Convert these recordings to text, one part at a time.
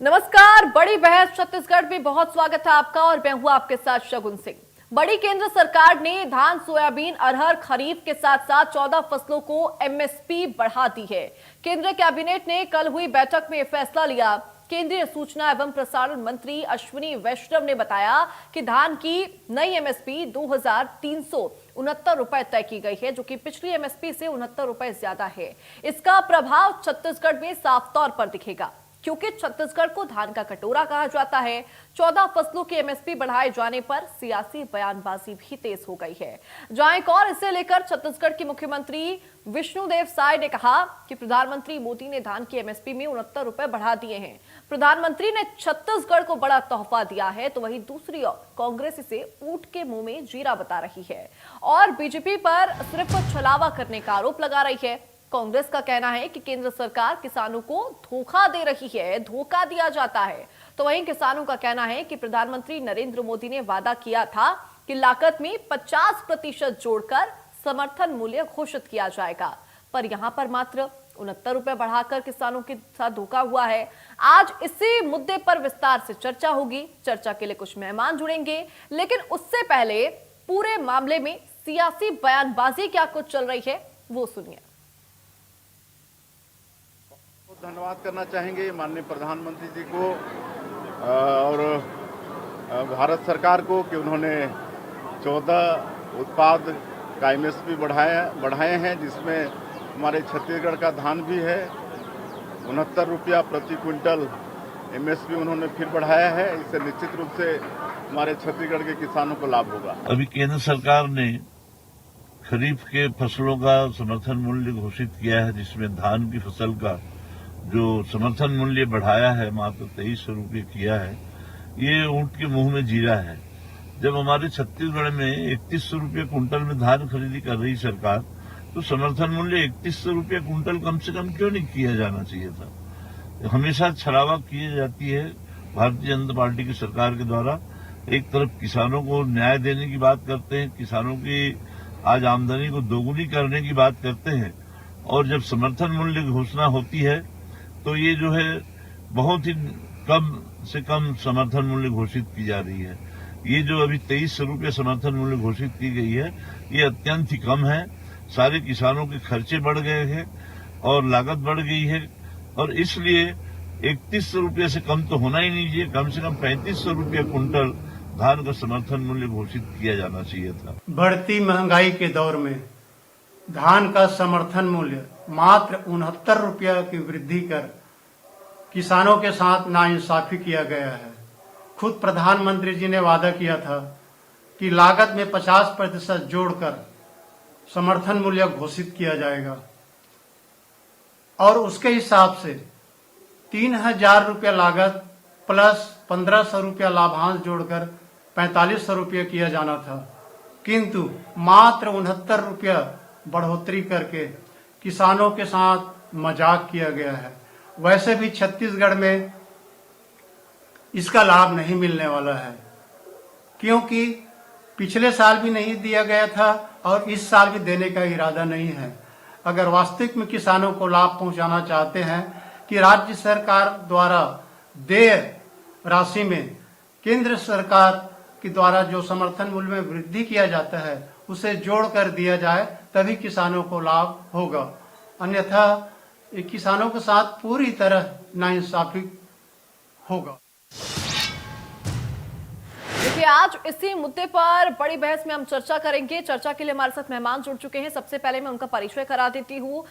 नमस्कार। बड़ी बहस छत्तीसगढ़ में बहुत स्वागत है आपका और मैं हूं आपके साथ शगुन सिंह। बड़ी केंद्र सरकार ने धान, सोयाबीन, अरहर, खरीफ के साथ साथ 14 फसलों को एमएसपी बढ़ा दी है। केंद्रीय कैबिनेट ने कल हुई बैठक में फैसला लिया। केंद्रीय सूचना एवं प्रसारण मंत्री अश्विनी वैष्णव ने बताया कि धान की नई एमएसपी 2,369 रुपए तय की गई है, जो कि पिछली एमएसपी से 69 रुपए ज्यादा है। इसका प्रभाव छत्तीसगढ़ में साफ तौर पर दिखेगा, क्योंकि छत्तीसगढ़ को धान का कटोरा कहा जाता है। 14 फसलों की एमएसपी बढ़ाए जाने पर सियासी बयानबाजी भी तेज हो गई है। जहां एक और इसे लेकर छत्तीसगढ़ के मुख्यमंत्री विष्णुदेव साय ने कहा कि प्रधानमंत्री मोदी ने धान की एमएसपी में 69 रुपए बढ़ा दिए हैं। प्रधानमंत्री ने छत्तीसगढ़ को बड़ा तोहफा दिया है, तो वहीं दूसरी ओर कांग्रेस इसे ऊंट के मुंह में जीरा बता रही है और बीजेपी पर सिर्फ छलावा करने का आरोप लगा रही है। कांग्रेस का कहना है कि केंद्र सरकार किसानों को धोखा दे रही है, धोखा दिया जाता है। तो वहीं किसानों का कहना है कि प्रधानमंत्री नरेंद्र मोदी ने वादा किया था कि लागत में 50% जोड़कर समर्थन मूल्य घोषित किया जाएगा, पर यहां पर मात्र 69 रुपए बढ़ाकर किसानों के साथ धोखा हुआ है। आज इसी मुद्दे पर विस्तार से चर्चा होगी। चर्चा के लिए कुछ मेहमान जुड़ेंगे, लेकिन उससे पहले पूरे मामले में सियासी बयानबाजी क्या कुछ चल रही है वो सुनिए। धन्यवाद करना चाहेंगे माननीय प्रधानमंत्री जी को और भारत सरकार को कि उन्होंने 14 उत्पाद का एमएसपी बढ़ाए हैं, जिसमें हमारे छत्तीसगढ़ का धान भी है। 69 रुपया प्रति क्विंटल एमएसपी उन्होंने फिर बढ़ाया है। इससे निश्चित रूप से हमारे छत्तीसगढ़ के किसानों को लाभ होगा। अभी केंद्र सरकार ने खरीफ के फसलों का समर्थन मूल्य घोषित किया है, जिसमें धान की फसल का जो समर्थन मूल्य बढ़ाया है मात्र 2300 रुपये किया है। ये ऊंट के मुंह में जीरा है। जब हमारे छत्तीसगढ़ में 3100 रुपये कुंटल में धान खरीदी कर रही सरकार, तो समर्थन मूल्य 3100 रुपये कुंटल कम से कम क्यों नहीं किया जाना चाहिए था। हमेशा छलावा की जाती है भारतीय जनता पार्टी की सरकार के द्वारा। एक तरफ किसानों को न्याय देने की बात करते हैं, किसानों की आज आमदनी को दोगुनी करने की बात करते हैं, और जब समर्थन मूल्य घोषणा होती है तो ये जो है बहुत ही कम से कम समर्थन मूल्य घोषित की जा रही है। ये जो अभी 2300 रुपये समर्थन मूल्य घोषित की गई है, ये अत्यंत ही कम है। सारे किसानों के खर्चे बढ़ गए हैं और लागत बढ़ गई है, और इसलिए 3100 रुपये से कम तो होना ही नहीं चाहिए। कम से कम 3500 रुपये कुंटल धान का समर्थन मूल्य घोषित किया जाना चाहिए था। बढ़ती महंगाई के दौर में धान का समर्थन मूल्य मात्र 69 रुपया की वृद्धि कर किसानों के साथ नाइंसाफी किया गया है। खुद प्रधानमंत्री जी ने वादा किया था कि लागत में 50% जोड़कर समर्थन मूल्य घोषित किया जाएगा, और उसके हिसाब से 3000 रुपया लागत प्लस 1500 रुपया लाभांश जोड़कर 4500 रुपया किया जाना था, किंतु मात्र 69 रुपया बढ़ोतरी करके किसानों के साथ मजाक किया गया है। वैसे भी छत्तीसगढ़ में इसका लाभ नहीं मिलने वाला है, क्योंकि पिछले साल भी नहीं दिया गया था और इस साल भी देने का इरादा नहीं है। अगर वास्तविक में किसानों को लाभ पहुंचाना चाहते हैं कि राज्य सरकार द्वारा देय राशि में केंद्र सरकार के द्वारा जो समर्थन मूल्य में वृद्धि किया जाता है उसे जोड़कर दिया जाए, तभी किसानों को लाभ होगा। अन्यथा किसानों के साथ पूरी तरह नाइंसाफी होगा। देखिए, आज इसी मुद्दे पर बड़ी बहस में हम चर्चा करेंगे। चर्चा के लिए हमारे साथ मेहमान जुड़ चुके हैं। सबसे पहले मैं उनका परिचय करा देती हूँ।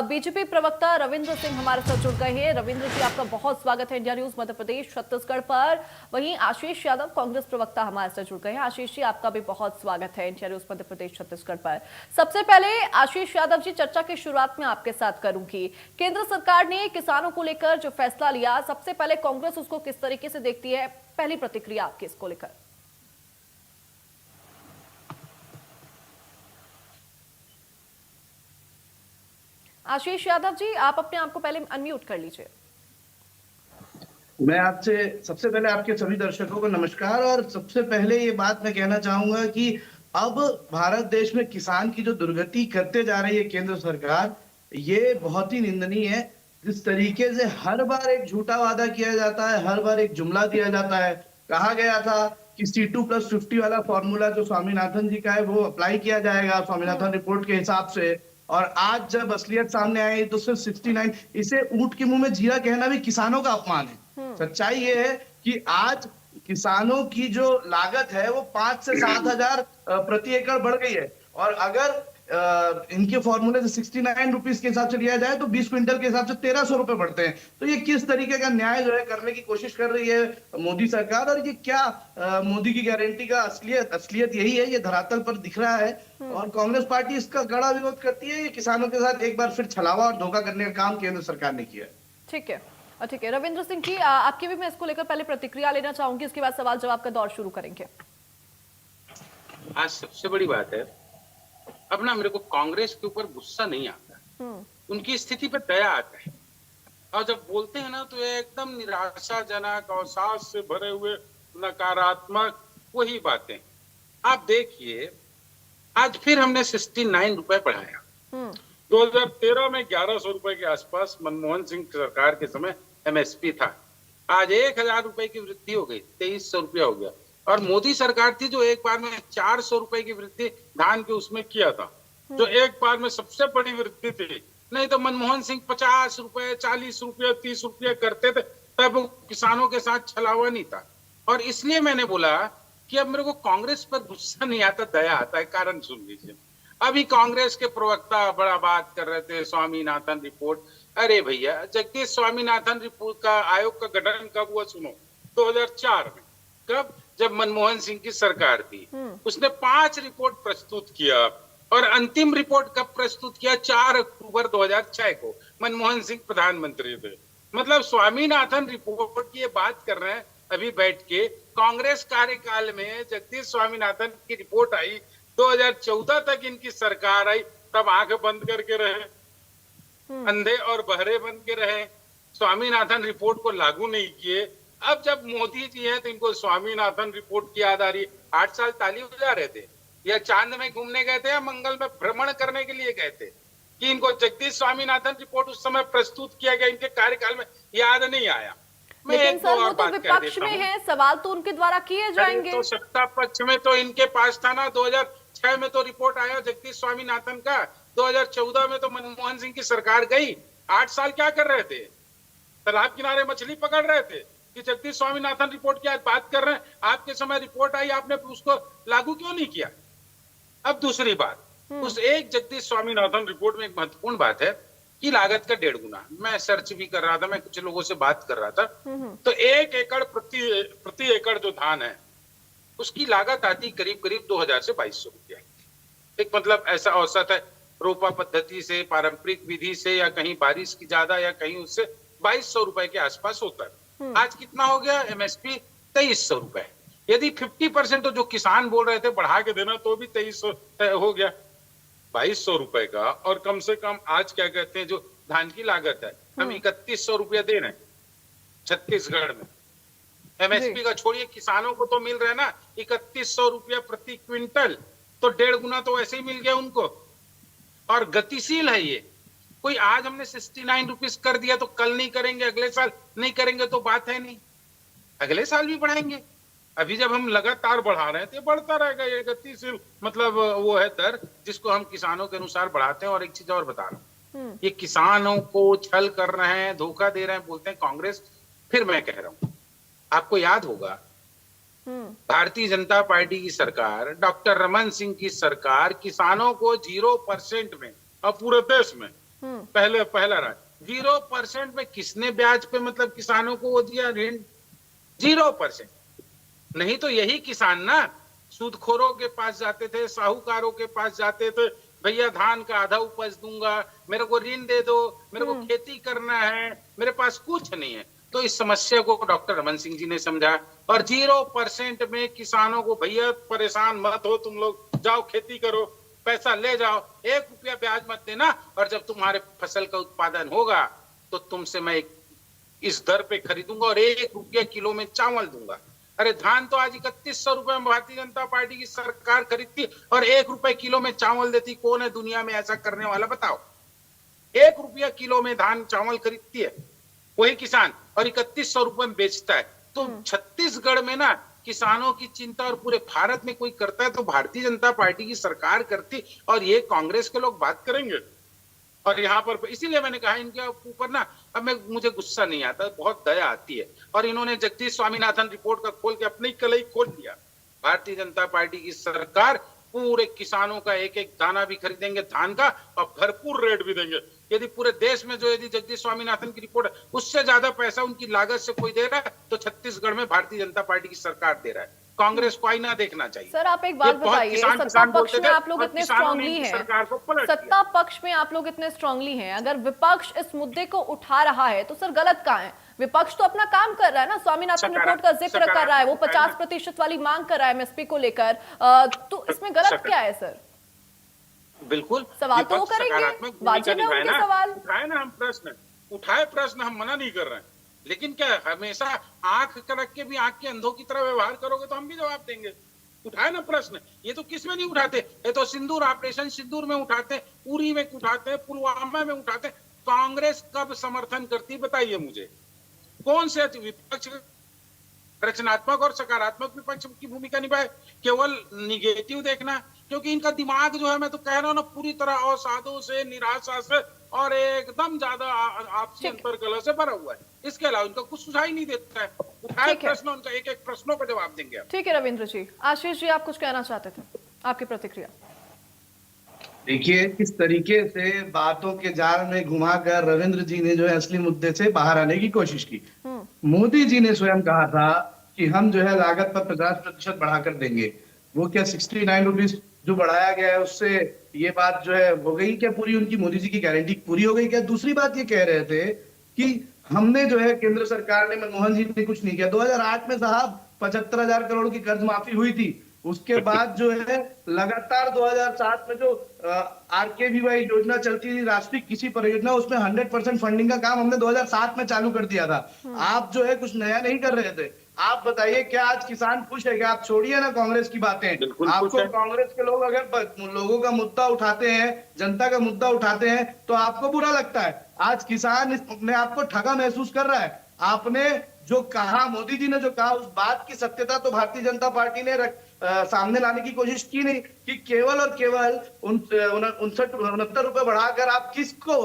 बीजेपी प्रवक्ता रविंद्र सिंह हमारे साथ जुड़ गए हैं। रविंद्र जी, आपका बहुत स्वागत है इंडिया न्यूज मध्य प्रदेश छत्तीसगढ़ पर। वहीं आशीष यादव कांग्रेस प्रवक्ता हमारे साथ जुड़ गए हैं। आशीष जी, आपका भी बहुत स्वागत है इंडिया न्यूज मध्य प्रदेश छत्तीसगढ़ पर। सबसे पहले आशीष यादव जी, चर्चा की शुरुआत में आपके साथ करूंगी। केंद्र सरकार ने किसानों को लेकर जो फैसला लिया, सबसे पहले कांग्रेस उसको किस तरीके से देखती है? पहली प्रतिक्रिया आपकी इसको लेकर। आशीष यादव जी, आप अपने आप को पहले अनम्यूट कर लीजिए। मैं आपसे सबसे पहले आपके सभी दर्शकों को नमस्कार। और सबसे पहले ये बात मैं कहना चाहूंगा कि अब भारत देश में किसान की जो दुर्गति करते जा रही है केंद्र सरकार, ये बहुत ही निंदनीय है। जिस तरीके से हर बार एक झूठा वादा किया जाता है, हर बार एक जुमला दिया जाता है। कहा गया था कि C2+50 वाला फॉर्मूला जो स्वामीनाथन जी का है वो अप्लाई किया जाएगा स्वामीनाथन रिपोर्ट के हिसाब से, और आज जब असलियत सामने आई तो सिर्फ 69। इसे ऊंट के मुंह में जीरा कहना भी किसानों का अपमान है। सच्चाई ये है कि आज किसानों की जो लागत है वो 5 से 7 हजार प्रति एकड़ बढ़ गई है, और अगर इनके फॉर्मूले से 69 रुपीस के हिसाब से लिया जाए तो 20 क्विंटल के हिसाब से 1300 रुपए बढ़ते हैं। तो ये किस तरीके का न्याय जो है करने की कोशिश कर रही है मोदी सरकार, और ये क्या मोदी की गारंटी का असलियत यही है, ये धरातल पर दिख रहा है। और कांग्रेस पार्टी इसका कड़ा विरोध करती है। ये किसानों के साथ एक बार फिर छलावा और धोखा करने का काम केंद्र सरकार ने किया। ठीक है, ठीक है रविंद्र सिंह जी, आपकी भी मैं इसको लेकर पहले प्रतिक्रिया लेना चाहूंगी, उसके बाद सवाल जवाब का दौर शुरू करेंगे। आज सबसे बड़ी बात है, अब ना मेरे को कांग्रेस के ऊपर गुस्सा नहीं आता, उनकी स्थिति पर दया आता है। और जब बोलते हैं ना तो ये एकदम निराशाजनक और सास से भरे हुए नकारात्मक वही बातें। आप देखिए, आज फिर हमने 69 रुपए बढ़ाया। 2013 में 1100 रुपए के आसपास मनमोहन सिंह सरकार के समय MSP था। आज 1000 रुपए की वृद्धि हो गई, 2300 रुपया हो गया। और मोदी सरकार थी जो एक बार में 400 रुपए की वृद्धि धान के उसमें किया था, जो एक बार में सबसे बड़ी वृद्धि थी। नहीं तो मनमोहन सिंह 50 रुपए, 40 रुपए, 30 रुपए करते थे, तब किसानों के साथ छलावा नहीं था। और इसलिए मैंने बोला कि अब मेरे को कांग्रेस पर गुस्सा नहीं आता, दया आता है। कारण सुन लीजिए, अभी कांग्रेस के प्रवक्ता बड़ा बात कर रहे थे स्वामीनाथन रिपोर्ट। अरे भैया, जगदीश स्वामीनाथन रिपोर्ट का आयोग का गठन कब हुआ सुनो? 2004 में। कब? जब मनमोहन सिंह की सरकार थी। उसने 5 रिपोर्ट प्रस्तुत किया, और अंतिम रिपोर्ट कब प्रस्तुत किया? 4 अक्टूबर 2006 को। मनमोहन सिंह प्रधानमंत्री थे। मतलब स्वामीनाथन रिपोर्ट की ये बात कर रहे हैं अभी बैठ के। कांग्रेस कार्यकाल में जगदीश स्वामीनाथन की रिपोर्ट आई, 2014 तक इनकी सरकार आई, तब आंख बंद करके रहे, अंधे और बहरे बन के रहे, स्वामीनाथन रिपोर्ट को लागू नहीं किए। अब जब मोदी जी हैं तो इनको स्वामीनाथन रिपोर्ट की याद आ रही है। 8 साल ताली बजा रहे थे, या चांद में घूमने गए थे, या मंगल में भ्रमण करने के लिए गए थे, कि इनको जगदीश स्वामीनाथन रिपोर्ट उस समय प्रस्तुत किया गया, इनके कार्यकाल में याद नहीं आया। लेकिन सर वो तो विपक्ष में है, सवाल तो उनके द्वारा किए जाएंगे। तो सत्ता पक्ष में तो इनके पास था ना। 2006 में तो रिपोर्ट आया जगदीश स्वामीनाथन का, 2014 में तो मनमोहन सिंह की सरकार गई। 8 साल क्या कर रहे थे? तालाब किनारे मछली पकड़ रहे थे कि जगदीश स्वामीनाथन रिपोर्ट की आज बात कर रहे हैं। आपके समय रिपोर्ट आई, आपने उसको लागू क्यों नहीं किया? अब दूसरी बात, उस एक जगदीश स्वामीनाथन रिपोर्ट में एक महत्वपूर्ण बात है कि लागत का 1.5 गुना। मैं सर्च भी कर रहा था, मैं कुछ लोगों से बात कर रहा था, तो 1 एकड़ प्रति एकड़ जो धान है उसकी लागत आती करीब करीब 2000 से 2200 रुपया। एक मतलब ऐसा औसत है, रोपा पद्धति से, पारंपरिक विधि से, या कहीं बारिश की ज्यादा या कहीं उससे 2200 रुपए के आसपास होता है। आज कितना हो गया? MSP 2300 रुपए। यदि 50% तो जो किसान बोल रहे थे बढ़ा के देना, तो भी 2300 हो गया, 2200 रुपए का। और कम से कम आज क्या कहते हैं, जो धान की लागत है, हम 3100 रुपया दे रहे हैं छत्तीसगढ़ में। MSP का छोड़िए, किसानों को तो मिल रहा है ना 3100 रुपया प्रति क्विंटल, तो 1.5 गुना तो ऐसे ही मिल गया उनको। और गतिशील है ये, कोई आज हमने 69 रुपीज कर दिया तो कल नहीं करेंगे, अगले साल नहीं करेंगे तो बात है नहीं, अगले साल भी बढ़ाएंगे। अभी जब हम लगातार बढ़ा रहे हैं तो बढ़ता रहेगा, ये गतिशील मतलब वो है दर जिसको हम किसानों के अनुसार बढ़ाते हैं। और एक चीज और बता रहा हूँ, ये किसानों को छल कर रहे हैं, धोखा दे रहे हैं, बोलते हैं कांग्रेस। फिर मैं कह रहा हूँ, आपको याद होगा भारतीय जनता पार्टी की सरकार, डॉक्टर रमन सिंह की सरकार किसानों को 0% में, और पूरे देश में पहला रहा 0% में। किसने ब्याज पे मतलब किसानों को वो दिया ऋण? 0%। नहीं तो यही किसान ना सूदखोरों के पास जाते थे, साहूकारों के पास जाते थे, भैया धान का आधा उपज दूंगा, मेरे को ऋण दे दो, मेरे को खेती करना है, मेरे पास कुछ नहीं है। तो इस समस्या को डॉक्टर रमन सिंह जी ने समझा, और 0% में किसानों को, भैया परेशान मत हो तुम लोग, जाओ खेती करो, पैसा ले जाओ, 1 रुपया ब्याज मत देना, और जब तुम्हारे फसल का उत्पादन होगा तो तुमसे मैं इस दर पे खरीदूंगा और 1 रुपया किलो में चावल दूंगा। अरे धान तो आज 3100 रुपए में भारतीय जनता पार्टी की सरकार खरीदती और 1 रुपए किलो में चावल देती। कौन है दुनिया में ऐसा करने वाला, बताओ? ₹1 किलो में धान चावल खरीदती है वही किसान, और 3100 रुपए में बेचता है। तो छत्तीसगढ़ में ना किसानों की चिंता और पूरे भारत में कोई करता है तो भारतीय जनता पार्टी की सरकार करती, और ये कांग्रेस के लोग बात करेंगे। और यहाँ पर इसीलिए मैंने कहा इनके ऊपर ना अब मुझे गुस्सा नहीं आता, बहुत दया आती है। और इन्होंने जगदीश स्वामीनाथन रिपोर्ट का खोल के अपनी कलई खोल दिया। भारतीय जनता पार्टी की सरकार पूरे किसानों का एक एक दाना भी खरीदेंगे धान का, और भरपूर रेट भी देंगे। यदि पूरे देश में जो यदि जगदीश स्वामीनाथन की रिपोर्ट है उससे ज्यादा पैसा उनकी लागत से कोई दे रहा है तो छत्तीसगढ़ में भारतीय जनता पार्टी की सरकार दे रहा है। कांग्रेस को आईना देखना चाहिए। सर आप एक बात बताइए, सत्ता पक्ष में आप लोग इतने स्ट्रांगली हैं, सत्ता पक्ष में आप लोग इतने स्ट्रांगली हैं, अगर विपक्ष इस मुद्दे को उठा रहा है तो सर गलत कहाँ है? विपक्ष तो अपना काम कर रहा है ना, स्वामीनाथन रिपोर्ट का जिक्र कर रहा है, वो 50% वाली मांग कर रहा है एमएसपी को लेकर, तो इसमें गलत क्या है सर? बिल्कुल सवाल तो वो करेंगे, वाजिब है उनके सवाल। उठाए ना हम प्रश्न हम मना नहीं कर रहे हैं, लेकिन क्या हमेशा आंख रख के भी आंख के अंधों की तरह व्यवहार करोगे तो हम भी जवाब देंगे। उठाए ना प्रश्न, ये तो किस में नहीं उठाते, ये तो सिंदूर ऑपरेशन सिंदूर में उठाते, उरी में उठाते, पुलवामा में उठाते। कांग्रेस कब समर्थन करती बताइए मुझे, कौन से विपक्ष रचनात्मक और सकारात्मक विपक्ष की भूमिका निभाए? केवल निगेटिव देखना, क्योंकि इनका दिमाग जो है मैं तो कह रहा हूँ ना पूरी तरह अवसादों से, निराशा से और एकदम ज्यादा आपसी अंतर्कलह से भरा हुआ है। इसके अलावा उनका कुछ सुझाव ही नहीं देता है। उठाए प्रश्न, उनका एक एक प्रश्नों का जवाब देंगे आप। ठीक है रविंद्र जी। आशीष जी आप कुछ कहना चाहते थे, आपकी प्रतिक्रिया। देखिए किस तरीके से बातों के जाल में घुमाकर रविंद्र जी ने जो है असली मुद्दे से बाहर आने की कोशिश की। मोदी जी ने स्वयं कहा था कि हम जो है लागत पर 50% बढ़ाकर देंगे। वो क्या 69 रुपीज जो बढ़ाया गया है उससे ये बात जो है हो गई क्या पूरी? उनकी मोदी जी की गारंटी पूरी हो गई क्या? दूसरी बात ये कह रहे थे कि हमने जो है केंद्र सरकार ने, मनमोहन जी ने कुछ नहीं किया। 2008 में साहब 75,000 करोड़ की कर्ज माफी हुई थी। उसके बाद जो है लगातार 2007 में जो RKVY योजना चलती थी, राष्ट्रीय कृषि परियोजना, उसमें 100% फंडिंग का काम हमने 2007 में चालू कर दिया था। आप जो है कुछ नया नहीं कर रहे थे। आप बताइए क्या आज किसान खुश है क्या? आप छोड़िए ना कांग्रेस की बातें। आपको कांग्रेस के लोग अगर लोगों का मुद्दा उठाते हैं, जनता का मुद्दा उठाते हैं तो आपको बुरा लगता है। आज किसान अपने आप को ठगा महसूस कर रहा है। आपने जो कहा, मोदी जी ने जो कहा, उस बात की सत्यता तो भारतीय जनता पार्टी ने सामने लाने की कोशिश की नहीं कि केवल और केवल 69 रुपए बढ़ाकर आप किसको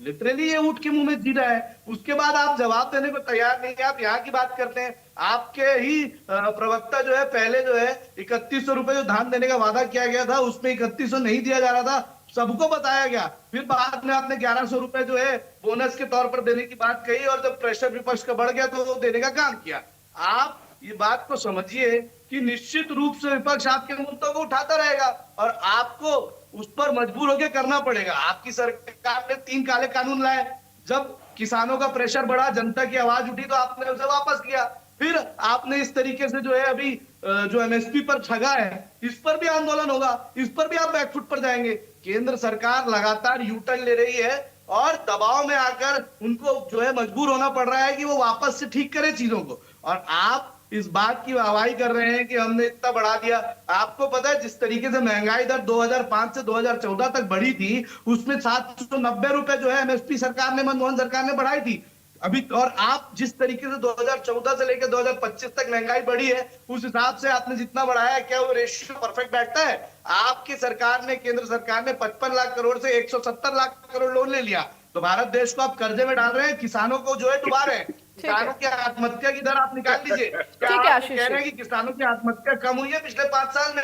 लिटरली ये ऊँट के मुंह में जी रहा है। उसके बाद आप जवाब देने को तैयार नहीं है। आप यहाँ की बात करते हैं। आपके ही प्रवक्ता जो है पहले जो है 3100 रुपए जो धान देने का वादा किया गया था उसमें 3100 नहीं दिया जा रहा था, सबको बताया गया। फिर बाद में आपने 1100 रुपए जो है बोनस के तौर पर देने की बात कही, और जब प्रेशर विपक्ष का बढ़ गया तो वो देने का काम किया। आप ये बात को समझिए कि निश्चित रूप से विपक्ष आपके मुद्दों को उठाता रहेगा और आपको उस पर मजबूर होकर करना पड़ेगा। आपकी सरकार ने 3 काले कानून लाए। जब किसानों का प्रेशर बढ़ा, जनता की आवाज उठी तो आपने उसे वापस किया। फिर आपने इस तरीके से जो है अभी जो एमएसपी पर ठगा है, इस पर भी आंदोलन होगा, इस पर भी आप बैकफुट पर जाएंगे। केंद्र सरकार लगातार यूटर्न ले रही है और दबाव में आकर उनको जो है मजबूर होना पड़ रहा है कि वो वापस से ठीक करे चीजों को। और आप इस बात की वाहवाही कर रहे हैं कि हमने इतना बढ़ा दिया। आपको पता है जिस तरीके से महंगाई दर 2005 से 2014 तक बढ़ी थी, उसमें 790 रुपए जो है एमएसपी सरकार ने, मनमोहन सरकार ने बढ़ाई थी अभी। और आप जिस तरीके से 2014 से लेकर 2025 तक महंगाई बढ़ी है, उस हिसाब से आपने जितना बढ़ाया है, क्या वो रेशियो परफेक्ट बैठता है? आपकी सरकार ने, केंद्र सरकार ने 55 लाख करोड़ से 170 लाख करोड़ लोन ले लिया। तो भारत देश को आप कर्जे में डाल रहे हैं, किसानों को जो है डुबा रहे हैं। किसानों की आत्महत्या की दर आप निकाल लीजिए। क्या आप कह रहे हैं कि किसानों की आत्महत्या कम हुई है पिछले 5 साल में?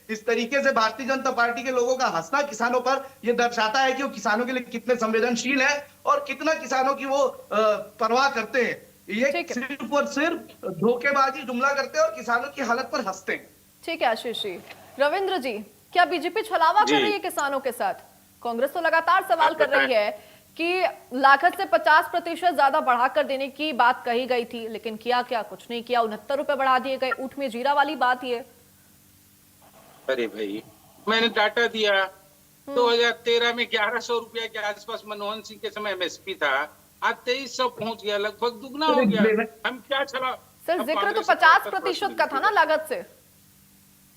इस तरीके से भारतीय जनता पार्टी के लोगों का हंसना किसानों पर यह दर्शाता है कि वो किसानों के लिए कितने संवेदनशील है और कितना किसानों की वो परवाह करते हैं। ये सिर्फ और सिर्फ धोखेबाजी, जुमला करते हैं और किसानों की हालत पर हंसते हैं। ठीक है आशीष जी। रविंद्र जी, क्या बीजेपी छलावा कर रही है किसानों के साथ? कांग्रेस तो लगातार सवाल कर रही है कि लागत से 50% ज्यादा बढ़ाकर देने की बात कही गई थी, लेकिन किया क्या? कुछ नहीं किया। 69 रुपए बढ़ा दिए गए। ऊँट में जीरा वाली बात ये। अरे भाई, मैंने डाटा दिया 2013 में 1100 रुपया के आसपास मनमोहन सिंह के समय एमएसपी था। आज 2300 पहुंच गया, लगभग दुगना हो गया। हम क्या चला सर, जिक्र तो 50% का था ना लागत से।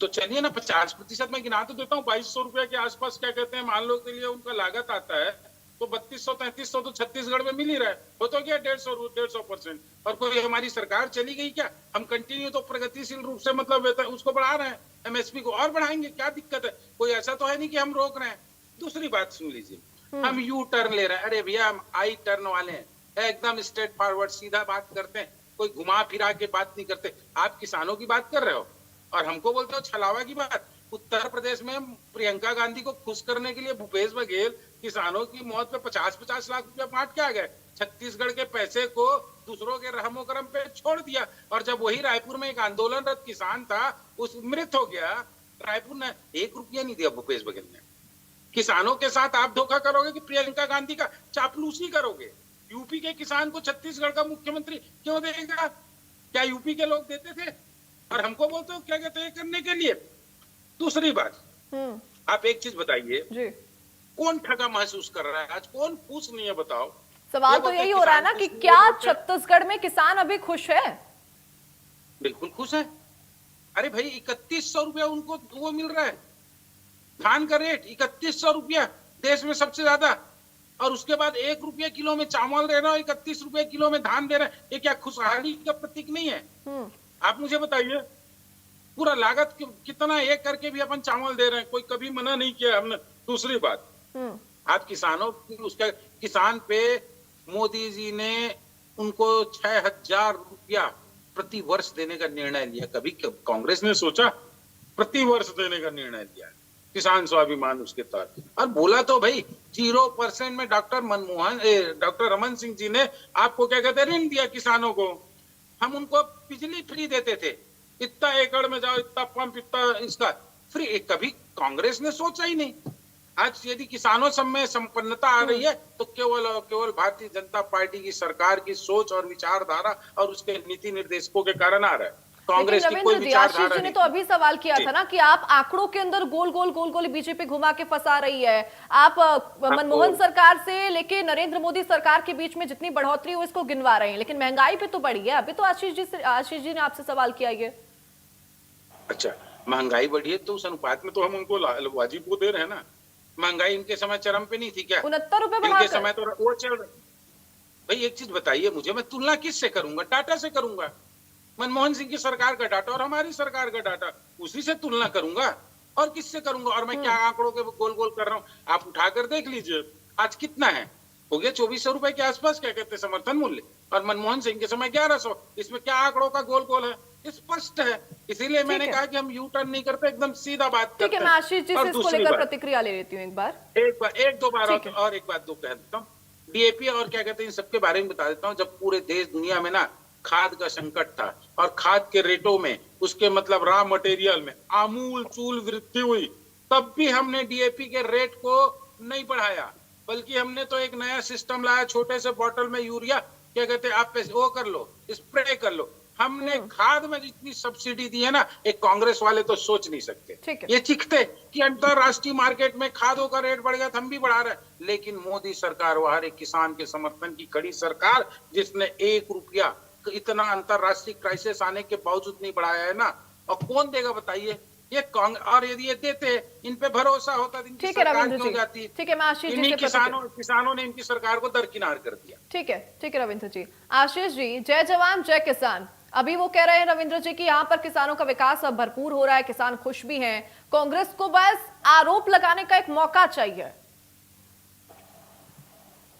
तो चलिए ना 50% में गिना तो देता हूँ। 2200 रुपया के आसपास क्या कहते हैं मान लो के लिए उनका लागत आता है। तो 3200-3300 तो छत्तीसगढ़ में मिल ही रहा है। हो तो गया 150% और कोई हमारी सरकार चली गई क्या? हम कंटिन्यू तो प्रगतिशील रूप से मतलब उसको बढ़ा रहे हैं, एमएसपी को और बढ़ाएंगे, क्या दिक्कत है? कोई ऐसा तो है नहीं कि हम रोक रहे हैं। दूसरी बात सुन लीजिए, हम यू टर्न ले रहे हैं। अरे भैया हम आई टर्न वाले हैं, एकदम स्ट्रेट फॉरवर्ड सीधा बात करते हैं, कोई घुमा फिरा के बात नहीं करते। आप किसानों की बात कर रहे हो और हमको बोलते हो छलावा की बात। उत्तर प्रदेश में प्रियंका गांधी को खुश करने के लिए भूपेश बघेल किसानों की मौत पे 50-50 लाख रुपया बांट के आ गए। छत्तीसगढ़ के पैसे को दूसरों के रहमो करम पे छोड़ दिया और जब वही रायपुर में एक आंदोलनरत किसान था उस मृत हो गया, रायपुर ने 1 रुपया नहीं दिया भूपेश बघेल ने। किसानों के साथ आप धोखा करोगे कि प्रियंका गांधी का चापलूसी करोगे? यूपी के किसान को छत्तीसगढ़ का मुख्यमंत्री क्यों देगा? क्या यूपी के लोग देते थे? और हमको बोलते हो क्या कहते हैं करने के लिए। दूसरी बात, आप एक चीज बताइए, कौन ठगा महसूस कर रहा है आज? कौन खुश नहीं है बताओ? सवाल तो यही हो रहा है ना कि क्या छत्तीसगढ़ में किसान अभी खुश है? बिल्कुल खुश है। अरे भाई 3100 रुपया उनको वो मिल रहा है, धान का रेट 3100 रुपया देश में सबसे ज्यादा, और उसके बाद 1 रुपया किलो में चावल दे रहा है, 31 रुपया किलो में धान दे रहा है। ये क्या खुशहाली का प्रतीक नहीं है? आप मुझे बताइए, पूरा लागत कितना एक करके भी अपन चावल दे रहे हैं, कोई कभी मना नहीं किया हमने। दूसरी बात, आप किसानों उसका किसान पे मोदी जी ने उनको 6000 रुपया प्रति वर्ष देने का निर्णय लिया। कभी कांग्रेस ने सोचा? प्रति वर्ष देने का निर्णय लिया किसान स्वाभिमान उसके तहत, और बोला तो भाई 0% में डॉक्टर रमन सिंह जी ने आपको क्या कहते हैं ऋण दिया किसानों को। हम उनको बिजली फ्री देते थे, इतना एकड़ में जाओ, इतना पंप, इतना इसका फ्री। कभी कांग्रेस ने सोचा ही नहीं। आज यदि किसानों सब में संपन्नता आ रही है तो केवल भारतीय जनता पार्टी की सरकार की सोच और विचारधारा और उसके नीति निर्देशकों के कारण आ रहा है। कांग्रेस की कोई विचारधारा आशीष जी ने तो अभी सवाल किया था ना कि आप आंकड़ों के अंदर गोल गोल बीजेपी घुमा के फंसा रही है। आप मनमोहन सरकार से लेके नरेंद्र मोदी सरकार के बीच में जितनी बढ़ोतरी हो इसको गिनवा रहे हैं, लेकिन महंगाई पे तो बढ़ी है। अभी तो आशीष जी ने आपसे सवाल किया ये। अच्छा, महंगाई बढ़ी है तो उस अनुपात में तो हम उनको वाजिब को दे रहे हैं ना। महंगाई इनके समय चरम पे नहीं थी क्या? 69 रुपए इनके समय तो वो चल रहा। भाई एक चीज बताइए मुझे, मैं तुलना किससे करूंगा? डाटा से करूंगा। मनमोहन सिंह की सरकार का डाटा और हमारी सरकार का डाटा, उसी से तुलना करूंगा और किससे करूंगा? और मैं क्या आंकड़ों के गोल गोल कर रहा हूँ? आप उठाकर देख लीजिए आज कितना है, हो गया 2400 रुपए के आसपास क्या कहते हैं समर्थन मूल्य, और मनमोहन सिंह के समय 1100। इसमें क्या आंकड़ों का गोल गोल है? स्पष्ट है। इसीलिए मैंने कहा कि हम यू टर्न नहीं करते, एकदम सीधा बात करते हैं। ठीक है, मैं आशीष जी से इसको लेकर प्रतिक्रिया ले लेती हूँ एक दो बार और एक बात दो कह देता हूँ। डीएपी और क्या कहते हैं इन सबके बारे में बता देता हूँ। जब पूरे देश दुनिया में ना खाद का संकट था और खाद के रेटों में, उसके मतलब रॉ मटेरियल में आमूल चूल वृद्धि हुई, तब भी हमने डीएपी के रेट को नहीं बढ़ाया, बल्कि हमने तो एक नया सिस्टम लाया, छोटे से बोतल में यूरिया क्या कहते हैं आप वो कर लो, स्प्रे कर लो। हमने खाद में जितनी सब्सिडी दी है ना, एक कांग्रेस वाले तो सोच नहीं सकते। ये चिखते कि अंतरराष्ट्रीय मार्केट में खादों का रेट बढ़ गया, हम भी बढ़ा रहे हैं। लेकिन मोदी सरकार वह एक किसान के समर्थन की खड़ी सरकार, जिसने 1 रुपया इतना अंतरराष्ट्रीय क्राइसिस आने के बावजूद नहीं बढ़ाया है ना। और कौन देगा बताइए? ये और यदि ये देते, इन पे भरोसा होता, इनकी सरकार क्यों जाती? ठीक है, मैं आशीष जी से किसानों ने इनकी सरकार को दरकिनार कर दिया। ठीक है रविंद्र जी। आशीष जी, जय जवान जय किसान। अभी वो कह रहे हैं रविंद्र जी कि यहाँ पर किसानों का विकास अब भरपूर हो रहा है, किसान खुश भी हैं, कांग्रेस को बस आरोप लगाने का एक मौका चाहिए।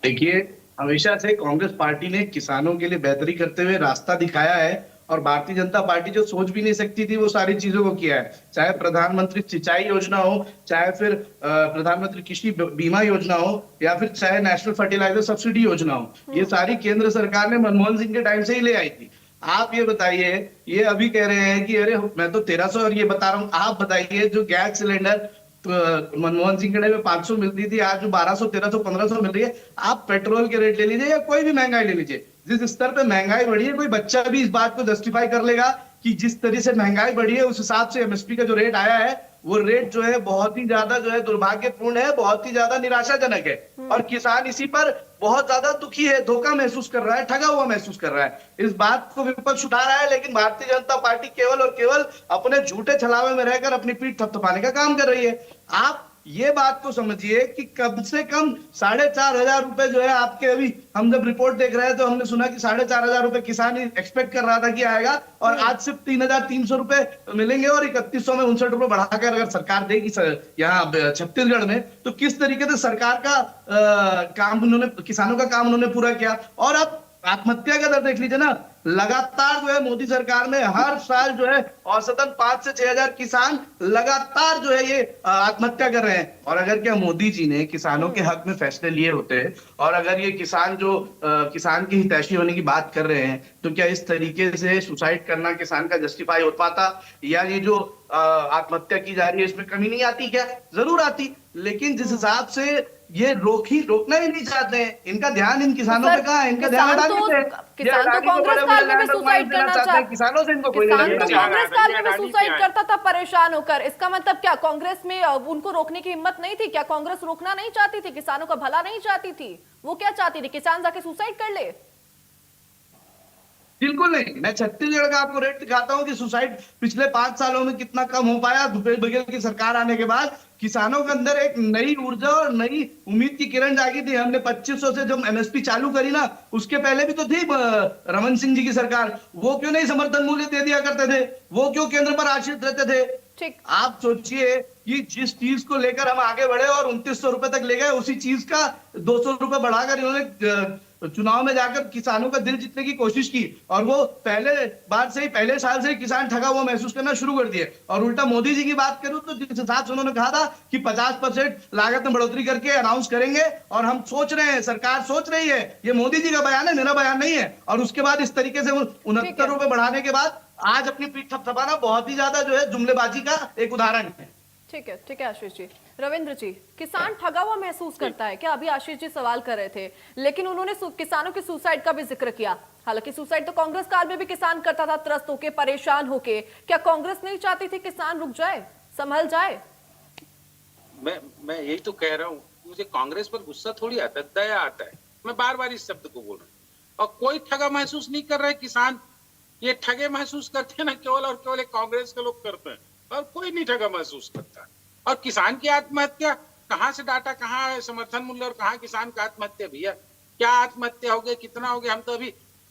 देखिए, हमेशा से कांग्रेस पार्टी ने किसानों के लिए बेहतरी करते हुए रास्ता दिखाया है, और भारतीय जनता पार्टी जो सोच भी नहीं सकती थी वो सारी चीजों को किया है। चाहे प्रधानमंत्री सिंचाई योजना हो, चाहे फिर प्रधानमंत्री कृषि बीमा योजना हो, या फिर चाहे नेशनल फर्टिलाइजर सब्सिडी योजना हो, ये सारी केंद्र सरकार ने मनमोहन सिंह के टाइम से ही ले आई थी। आप ये बताइए, ये अभी कह रहे हैं कि अरे मैं तो 1300 और ये बता रहा हूँ। आप बताइए, जो गैस सिलेंडर मनमोहन सिंह के टाइम में 500 मिलती थी, आज जो 1200, 1300, 1500 मिल रही है। आप पेट्रोल के रेट ले लीजिए या कोई भी महंगाई ले लीजिए, जिस स्तर पे महंगाई बढ़ी है, कोई बच्चा भी इस बात को जस्टिफाई कर लेगा कि जिस तरह से महंगाई बढ़ी है उस हिसाब से एमएसपी का जो रेट आया है, वो रेट जो है बहुत ही ज्यादा जो है दुर्भाग्यपूर्ण है, बहुत ही ज्यादा निराशाजनक है। और किसान इसी पर बहुत ज्यादा दुखी है, धोखा महसूस कर रहा है, ठगा हुआ महसूस कर रहा है। इस बात को विपक्ष उठा रहा है, लेकिन भारतीय जनता पार्टी केवल और केवल अपने झूठे छलावे में रहकर अपनी पीठ थपथपाने का काम कर रही है। आप ये बात को समझिए कि कम से कम 4,500 रुपए जो है आपके, अभी हम जब रिपोर्ट देख रहे हैं तो हमने सुना कि 4,500 रुपए किसान एक्सपेक्ट कर रहा था कि आएगा, और आज सिर्फ 3,300 रुपए मिलेंगे, और 3100 में 59 रुपए बढ़ाकर अगर सरकार देगी यहाँ छत्तीसगढ़ में, तो किस तरीके से सरकार का काम उन्होंने, किसानों का काम उन्होंने पूरा किया। और अब आत्महत्या का दर देख लीजिए ना, लगातार जो है मोदी सरकार में हर साल जो है औसतन 5 से 6,000 किसान लगातार जो है ये आत्महत्या कर रहे हैं। और अगर क्या मोदी जी ने किसानों के हक में फैसले लिए होते, और अगर ये किसान जो किसान की हितैषी होने की बात कर रहे हैं, तो क्या इस तरीके से सुसाइड करना किसान का जस्टिफाई हो पाता? या ये जो आत्महत्या की जा रही है इसमें कमी नहीं आती? क्या जरूर आती, लेकिन जिस हिसाब से ये रोकना ही नहीं चाहते हैं, इनका ध्यान इन किसानों पे कहाँ है? इनका ध्यान हटा देते हैं। किसान तो कांग्रेस काल में भी सुसाइड करना चाहते हैं, किसानों से इनको कोई किसान लेना तो देना नहीं है। कांग्रेस काल में भी सुसाइड करता था परेशान होकर। इसका मतलब क्या कांग्रेस में उनको रोकने की हिम्मत नहीं थी? क्या कांग्रेस रोकना नहीं चाहती थी, किसानों का भला नहीं चाहती थी? वो क्या चाहती थी, किसान जाके सुसाइड कर ले? बिल्कुल नहीं। मैं छत्तीसगढ़ का आपको रेट दिखाता हूं कि सुसाइड पिछले 5 सालों में कितना कम हो पाया। भूपेश बघेल की सरकार आने के बाद किसानों के अंदर एक नई ऊर्जा और नई उम्मीद की किरण जागी थी। हमने 2500 से जब एमएसपी चालू करी ना, उसके पहले भी तो थी रमन सिंह जी की सरकार। वो क्यों नहीं समर्थन मूल्य दे दिया करते थे? वो क्यों केंद्र पर आश्रित रहते थे? ठीक, आप सोचिए कि जिस चीज को लेकर हम आगे बढ़े और 2900 रुपए तक ले गए, उसी चीज का 200 रुपए बढ़ाकर इन्होंने चुनाव में जाकर किसानों का दिल जीतने की कोशिश की, और वो पहले साल से ही किसान ठगा हुआ महसूस करना शुरू कर दिए। और उल्टा मोदी जी की बात करूं तो जिस हिसाब से उन्होंने कहा था कि 50% लागत में बढ़ोतरी करके अनाउंस करेंगे, और हम सोच रहे हैं, सरकार सोच रही है, ये मोदी जी का बयान है, मेरा बयान नहीं है। और उसके बाद इस तरीके से 69 रुपए बढ़ाने के बाद आज अपनी पीठ थपथपाना बहुत ही ज्यादा जो है जुमलेबाजी का एक उदाहरण है। ठीक है आशीष जी। रविंद्र जी, किसान ठगा हुआ महसूस करता है क्या? अभी आशीष जी सवाल कर रहे थे, लेकिन उन्होंने किसानों की सुसाइड का भी जिक्र किया। हालांकि सुसाइड तो कांग्रेस काल में भी किसान करता था, त्रस्त होके, परेशान होके। क्या कांग्रेस नहीं चाहती थी किसान रुक जाए, संभल जाए? मैं यही तो कह रहा हूँ, मुझे कांग्रेस पर गुस्सा थोड़ी आता है, दया आता है। मैं बार बार इस शब्द को बोल रहा हूँ। और कोई ठगा महसूस नहीं कर रहा है किसान। ये ठगे महसूस करते हैं ना केवल और केवल कांग्रेस के लोग करते हैं, और कोई नहीं ठगा महसूस करता। और किसान की आत्महत्या कहाँ से डाटा, कहाँ है समर्थन मूल्य और कहाँ किसान का आत्महत्या? भैया क्या आत्महत्या हो गया, कितना हो गया? हम तो अभी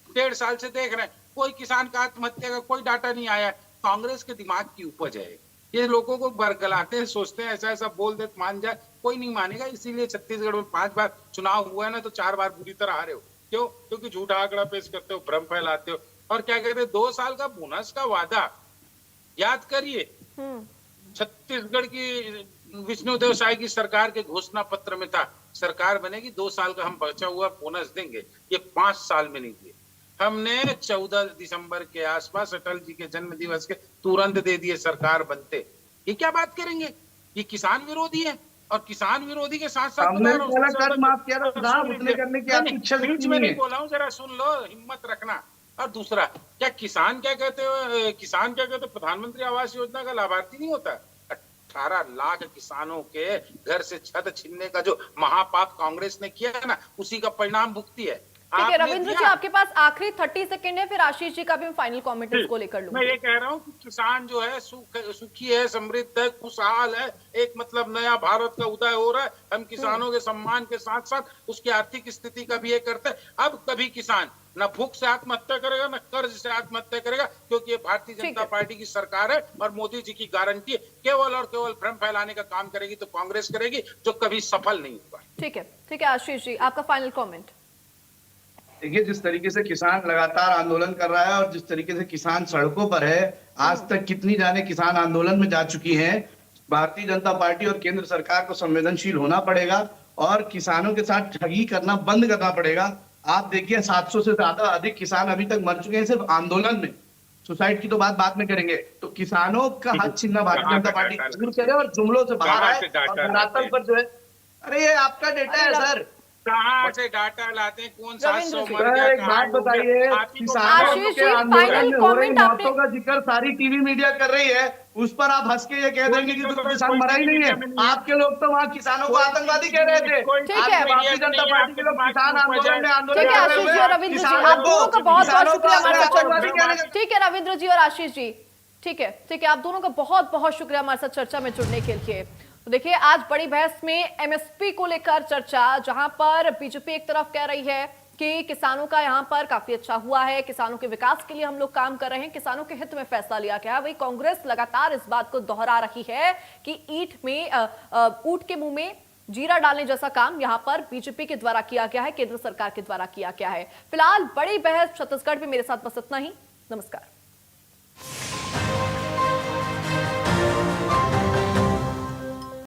1.5 साल से देख रहे हैं, कोई किसान का आत्महत्या का कोई डाटा नहीं आया। कांग्रेस के दिमाग की उपज है। ये लोगों को बरगलाते हैं, सोचते हैं ऐसा ऐसा बोल दे मान जाए, कोई नहीं मानेगा। इसीलिए छत्तीसगढ़ में 5 बार चुनाव हुआ है ना, तो 4 बार बुरी तरह हारे हो। क्यों? क्योंकि झूठा आंकड़ा पेश करते हो, भ्रम फैलाते हो। और क्या कहते हैं, 2 साल का बोनस का वादा याद करिए। छत्तीसगढ़ की विष्णुदेव साय की सरकार के घोषणा पत्र में था, सरकार बनेगी 2 साल का हम बचा हुआ बोनस देंगे। ये 5 साल में नहीं दिए। हमने 14 दिसंबर के आसपास अटल जी के जन्म दिवस के तुरंत दे दिए सरकार बनते। ये क्या बात करेंगे? ये किसान विरोधी है। और किसान विरोधी के साथ साथ माफ किया था, उतने करने की आपकी इच्छा नहीं बोला हूँ, जरा सुन लो, हिम्मत रखना। और दूसरा, क्या किसान क्या कहते हैं, प्रधानमंत्री आवास योजना का लाभार्थी नहीं होता? 18 लाख किसानों के घर से छत छीनने का जो महापाप कांग्रेस ने किया है ना, उसी का परिणाम भुगती है। ठीक है रविंद्र जी, आपके पास आखिरी 30 सेकंड है, फिर आशीष जी का भी फाइनल कमेंट इसको लेकर लूंगा। मैं ये कह रहा हूँ कि किसान जो है सुखी है, समृद्ध है, खुशहाल है। एक मतलब नया भारत का उदय हो रहा है। हम किसानों के सम्मान के साथ साथ उसकी आर्थिक स्थिति का भी ये करते हैं। अब कभी किसान न भूख से आत्महत्या करेगा, न कर्ज से आत्महत्या करेगा, क्योंकि ये भारतीय जनता पार्टी की सरकार है और मोदी जी की गारंटी है। केवल और केवल भ्रम फैलाने का काम करेगी तो कांग्रेस करेगी, जो कभी सफल नहीं होगा। ठीक है आशीष जी, आपका फाइनल कमेंट। देखिए, जिस तरीके से किसान लगातार आंदोलन कर रहा है और जिस तरीके से किसान सड़कों पर है, आज तक कितनी जाने किसान आंदोलन में जा चुकी हैं। भारतीय जनता पार्टी और केंद्र सरकार को संवेदनशील होना पड़ेगा और किसानों के साथ ठगी करना बंद करना पड़ेगा। आप देखिए, 700 से ज्यादा अधिक किसान अभी तक मर चुके हैं सिर्फ आंदोलन में। सुसाइड की तो बात बाद में करेंगे। तो किसानों का हक छीनना भारतीय जनता पार्टी दूर करे और जुमलों से बाहर आए और धरातल पर जो है, अरे ये आपका डेटा है सर, कहाँ से डाटा लाते हैं? कौन 700 मर गया? एक बात बताइए, किसानों के आंदोलन में हो रही मौतों का जिक्र सारी टीवी मीडिया कर रही है, उस पर आप हंस के ये कह देंगे कि तो किसान मरा ही नहीं है। आपके लोग तो वहाँ किसानों को आतंकवादी कह रहे थे। भारतीय जनता पार्टी के लोग किसान आंदोलन में आंदोलन ठीक है आशीष जी और रविंद्र जी, आप दोनों का बहुत बहुत शुक्रिया हमारे साथ। ठीक है रविंद्र जी और आशीष जी, ठीक है आप दोनों का बहुत बहुत शुक्रिया हमारे साथ चर्चा में जुड़ने के लिए। तो देखिए, आज बड़ी बहस में एमएसपी को लेकर चर्चा, जहां पर बीजेपी एक तरफ कह रही है कि किसानों का यहां पर काफी अच्छा हुआ है, किसानों के विकास के लिए हम लोग काम कर रहे हैं, किसानों के हित में फैसला लिया गया है। वही कांग्रेस लगातार इस बात को दोहरा रही है कि ऊंट के मुंह में जीरा डालने जैसा काम यहां पर बीजेपी के द्वारा किया गया है, केंद्र सरकार के द्वारा किया गया है। फिलहाल बड़ी बहस छत्तीसगढ़ में मेरे साथ बस इतना ही। नमस्कार।